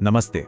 नमस्ते।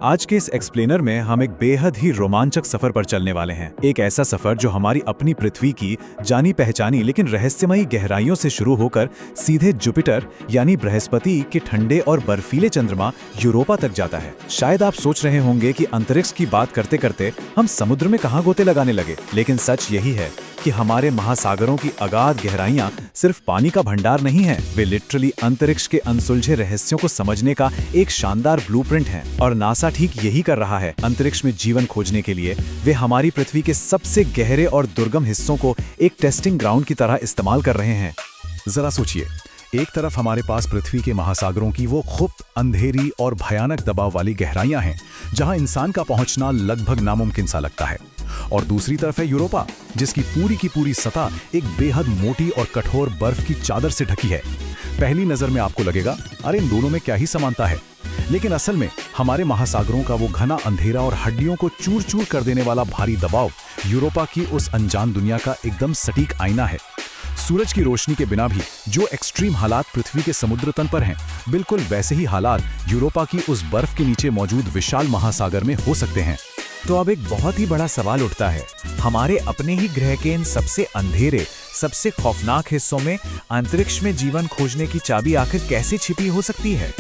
आज के इस एक्सप्लेनर में हम एक बेहद ही रोमांचक सफर पर चलने वाले हैं। एक ऐसा सफर जो हमारी अपनी पृथ्वी की जानी पहचानी लेकिन रहस्यमयी गहराइयों से शुरू होकर सीधे जुपिटर यानी बृहस्पति के ठंडे और बर्फीले चंद्रमा यूरोपा तक जाता है। शायद आप सोच रहे होंगे कि अंतरिक्ष की बात करते करते हम समुद्र में कहाँ गोते लगाने लगे, लेकिन सच यही है कि हमारे महासागरों की अगाध गहराइयां सिर्फ पानी का भंडार नहीं है, वे लिटरली अंतरिक्ष के अनसुलझे रहस्यों को समझने का एक शानदार ब्लूप्रिंट हैं। और नासा ठीक यही कर रहा है। अंतरिक्ष में जीवन खोजने के लिए वे हमारी पृथ्वी के सबसे गहरे और दुर्गम हिस्सों को एक टेस्टिंग ग्राउंड की तरह इस्तेमाल कर रहे हैं। जरा सोचिए, एक तरफ हमारे पास पृथ्वी के महासागरों की वो खुफ्त, अंधेरी और भयानक दबाव वाली गहराइयां हैं जहां इंसान का पहुंचना लगभग नामुमकिन सा लगता है, और दूसरी तरफ है यूरोपा, जिसकी पूरी की पूरी सतह एक बेहद मोटी और कठोर बर्फ की चादर से ढकी है। पहली नजर में आपको लगेगा, अरे इन दोनों में क्या ही समानता है, लेकिन असल में हमारे महासागरों का वो घना अंधेरा और हड्डियों को चूर चूर कर देने वाला भारी दबाव यूरोपा की उस अनजान दुनिया का एकदम सटीक आईना है। सूरज की रोशनी के बिना भी जो एक्सट्रीम हालात पृथ्वी के समुद्र तल पर हैं, बिल्कुल वैसे ही हालात यूरोपा की उस बर्फ के नीचे मौजूद विशाल महासागर में हो सकते हैं। तो अब एक बहुत ही बड़ा सवाल उठता है, हमारे अपने ही ग्रह के इन सबसे अंधेरे, सबसे खौफनाक हिस्सों में अंतरिक्ष में जीवन खोजने की चाबी आखिर कैसे छिपी हो सकती है?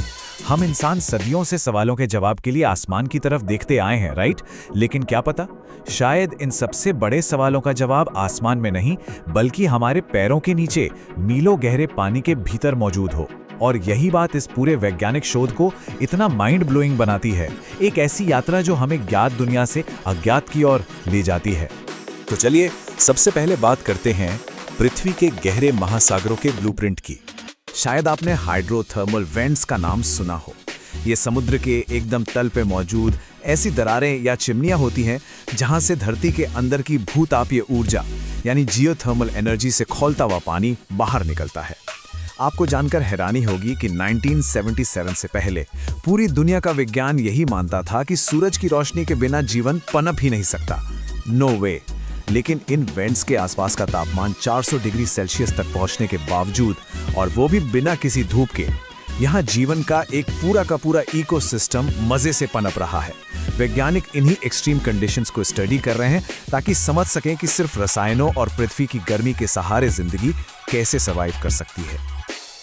हम इंसान सदियों से सवालों के जवाब के लिए आसमान की तरफ देखते आए हैं, राइट? लेकिन क्या पता, शायद इन सबसे बड़े सवालों का जवाब आसमान में नहीं, बल्कि हमारे पैरों के नीचे मीलों गहरे पानी के भीतर मौजूद हो। और यही बात इस पूरे वैज्ञानिक शोध को इतना माइंड ब्लोइंग बनाती है, एक ऐसी यात्रा जो हमें ज्ञात दुनिया से अज्ञात की ओर ले जाती है। तो चलिए सबसे पहले बात करते हैं पृथ्वी के गहरे महासागरों के ब्लूप्रिंट की। शायद आपने हाइड्रोथर्मल वेंट्स का नाम सुना हो। ये समुद्र के एकदम तल पे मौजूद ऐसी दरारें या चिमनियां होती हैं जहां से धरती के अंदर की भूतापीय ऊर्जा यानी जियोथर्मल एनर्जी से खौलता हुआ पानी बाहर निकलता है। आपको जानकर हैरानी होगी कि 1977 से पहले पूरी दुनिया का विज्ञान यही मानता था कि सूरज की रोशनी के बिना जीवन पनप ही नहीं सकता। नो वे। लेकिन इन वेंट्स के आसपास का तापमान 400 डिग्री सेल्सियस तक पहुंचने के बावजूद, और वो भी बिना किसी धूप के, यहाँ जीवन का एक पूरा का पूरा इकोसिस्टम मजे से पनप रहा है। वैज्ञानिक इन्हीं एक्सट्रीम कंडीशंस को स्टडी कर रहे हैं ताकि समझ सकें कि सिर्फ रसायनों और पृथ्वी की गर्मी के सहारे जिंदगी कैसे सर्वाइव कर सकती है।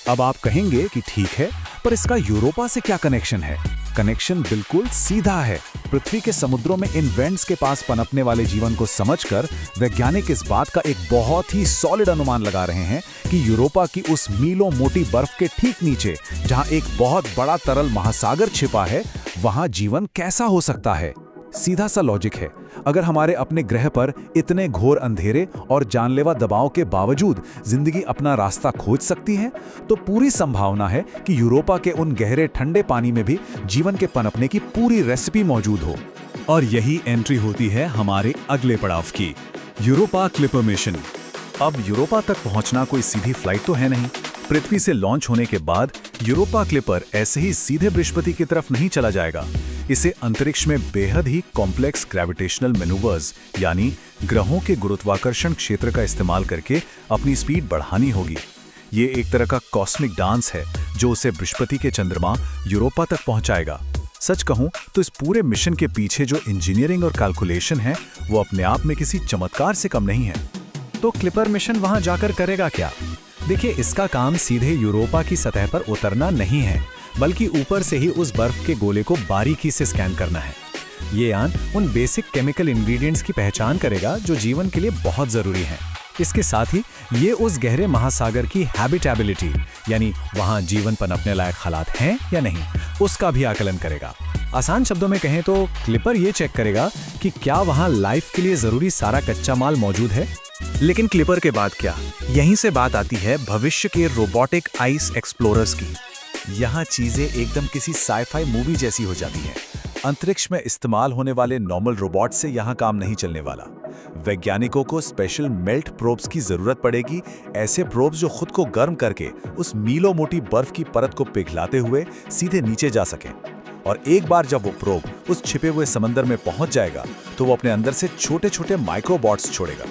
अब आप कहेंगे कि ठीक है, पर इसका यूरोपा से क्या कनेक्शन है? कनेक्शन बिल्कुल सीधा है। पृथ्वी के समुद्रों में इन वेंट्स के पास पनपने वाले जीवन को समझकर वैज्ञानिक इस बात का एक बहुत ही सॉलिड अनुमान लगा रहे हैं कि यूरोपा की उस मीलों मोटी बर्फ के ठीक नीचे, जहां एक बहुत बड़ा तरल महासागर छिपा है, वहां जीवन कैसा हो सकता है। सीधा सा लॉजिक है। अगर हमारे अपने ग्रह पर इतने घोर अंधेरे और जानलेवा दबाव के बावजूद जिंदगी अपना रास्ता खोज सकती है, तो पूरी संभावना है कि यूरोपा के उन गहरे ठंडे पानी में भी जीवन के पनपने की पूरी रेसिपी मौजूद हो। और यही एंट्री होती है हमारे अगले पड़ाव की, यूरोपा क्लिपर मिशन। अब यूरोपा तक पहुंचना कोई सीधी फ्लाइट तो है नहीं। पृथ्वी से लॉन्च होने के बाद यूरोपा क्लिपर ऐसे ही सीधे बृहस्पति की तरफ नहीं चला जाएगा। इसे अंतरिक्ष में बेहद ही कॉम्प्लेक्स ग्रेविटेशनल मैनूवर्स यानी ग्रहों के गुरुत्वाकर्षण क्षेत्र का इस्तेमाल करके अपनी स्पीड बढ़ानी होगी। ये एक तरह का कॉस्मिक डांस है जो उसे बृहस्पति के चंद्रमा यूरोपा तक पहुंचाएगा। सच कहूं तो इस पूरे मिशन के पीछे जो इंजीनियरिंग और कैलकुलेशन है, वो अपने आप में किसी चमत्कार से कम नहीं है। तो क्लिपर मिशन वहां जाकर करेगा क्या? देखिए, इसका काम सीधे यूरोपा की सतह पर उतरना नहीं है, बल्कि ऊपर से ही उस बर्फ के गोले को बारीकी से स्कैन करना है। ये यान उन बेसिक केमिकल इंग्रेडिएंट्स की पहचान करेगा जो जीवन के लिए बहुत जरूरी हैं। इसके साथ ही ये उस गहरे महासागर की हैबिटेबिलिटी यानी वहां जीवन पनपने लायक हालात हैं या नहीं, उसका भी आकलन करेगा। आसान शब्दों में कहें तो क्लिपर ये चेक करेगा कि क्या वहां लाइफ के लिए जरूरी सारा कच्चा माल मौजूद है। लेकिन क्लिपर के बाद क्या? यहीं से बात आती है भविष्य के रोबोटिक आइस एक्सप्लोरर्स की। यहाँ चीजें एकदम किसी साइफाई मूवी जैसी हो जाती हैं। अंतरिक्ष में इस्तेमाल होने वाले नॉर्मल रोबोट से यहाँ काम नहीं चलने वाला। वैज्ञानिकों को स्पेशल मेल्ट प्रोब्स की जरूरत पड़ेगी, ऐसे प्रोब्स जो खुद को गर्म करके उस मीलों मोटी बर्फ की परत को पिघलाते हुए सीधे नीचे जा सकें। और एक बार जब वो प्रोब उस छिपे हुए समंदर में पहुंच जाएगा, तो वो अपने अंदर से छोटे छोटे माइक्रोबॉट्स छोड़ेगा।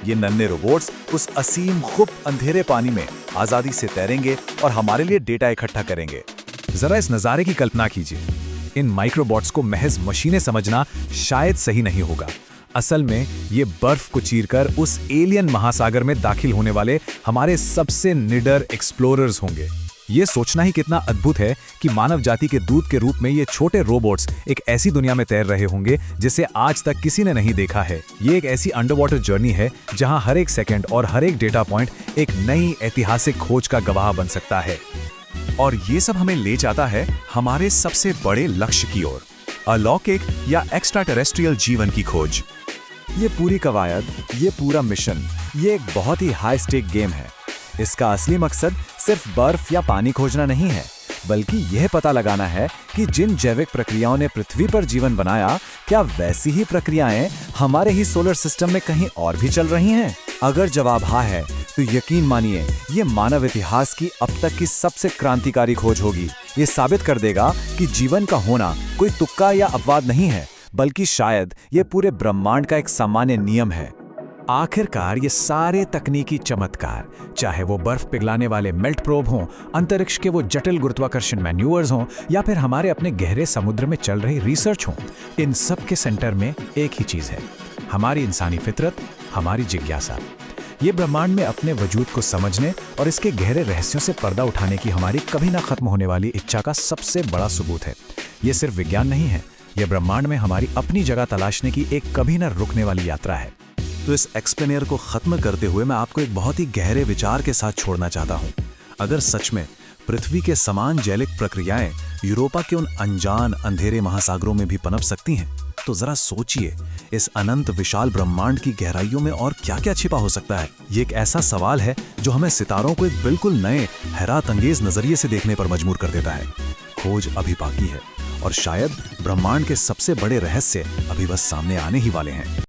ये नन्हे रोबोट्स उस असीम खुफ्त अंधेरे पानी में आजादी से तैरेंगे और हमारे लिए डेटा इकट्ठा करेंगे। जरा इस नजारे की कल्पना कीजिए। इन माइक्रोबॉट्स को महज मशीनें समझना शायद सही नहीं होगा। असल में ये बर्फ को चीरकर उस एलियन महासागर में दाखिल होने वाले हमारे सबसे निडर एक्सप्लोरर्स होंगे। ये सोचना ही कितना अद्भुत है कि मानव जाति के दूत के रूप में ये छोटे रोबोट्स एक ऐसी दुनिया में तैर रहे होंगे जिसे आज तक किसी ने नहीं देखा है। ये एक ऐसी अंडर वाटर जर्नी है जहां हर एक सेकंड और हर एक डेटा पॉइंट एक नई ऐतिहासिक खोज का गवाह बन सकता है। और ये सब हमें ले जाता है हमारे सबसे बड़े लक्ष्य की ओर, अलौकिक या एक्स्ट्रा टेरेस्ट्रियल जीवन की खोज। ये पूरी कवायद, ये पूरा मिशन, ये एक बहुत ही हाई स्टेक गेम है। इसका असली मकसद सिर्फ बर्फ या पानी खोजना नहीं है, बल्कि यह पता लगाना है कि जिन जैविक प्रक्रियाओं ने पृथ्वी पर जीवन बनाया, क्या वैसी ही प्रक्रियाएं हमारे ही सोलर सिस्टम में कहीं और भी चल रही हैं? अगर जवाब हाँ है, तो यकीन मानिए ये मानव इतिहास की अब तक की सबसे क्रांतिकारी खोज होगी। ये साबित कर देगा कि जीवन का होना कोई तुक्का या अपवाद नहीं है, बल्कि शायद ये पूरे ब्रह्मांड का एक सामान्य नियम है। आखिरकार ये सारे तकनीकी चमत्कार, चाहे वो बर्फ पिघलाने वाले मेल्ट प्रोब हों, अंतरिक्ष के वो जटिल गुरुत्वाकर्षण मैन्यूवर्स हों, या फिर हमारे अपने गहरे समुद्र में चल रही रिसर्च हो, इन सब के सेंटर में एक ही चीज है, हमारी इंसानी फितरत, हमारी जिज्ञासा। ये ब्रह्मांड में अपने वजूद को समझने और इसके गहरे रहस्यों से पर्दा उठाने की हमारी कभी ना खत्म होने वाली इच्छा का सबसे बड़ा सबूत है। ये सिर्फ विज्ञान नहीं है, यह ब्रह्मांड में हमारी अपनी जगह तलाशने की एक कभी ना रुकने वाली यात्रा है। तो इस एक्सप्लेनेयर को खत्म करते हुए मैं आपको एक बहुत ही गहरे विचार के साथ छोड़ना चाहता हूं। अगर सच में पृथ्वी के समान जैविक प्रक्रियाएं यूरोपा के उन अनजान अंधेरे महासागरों में भी पनप सकती हैं, तो जरा सोचिए इस अनंत विशाल ब्रह्मांड की गहराइयों में और क्या-क्या छिपा हो सकता है। ये एक ऐसा सवाल है जो हमें सितारों को एक बिल्कुल नए, हैरत अंगेज नजरिए से देखने पर मजबूर कर देता है। खोज अभी बाकी है और शायद ब्रह्मांड के सबसे बड़े रहस्य अभी बस सामने आने ही वाले हैं।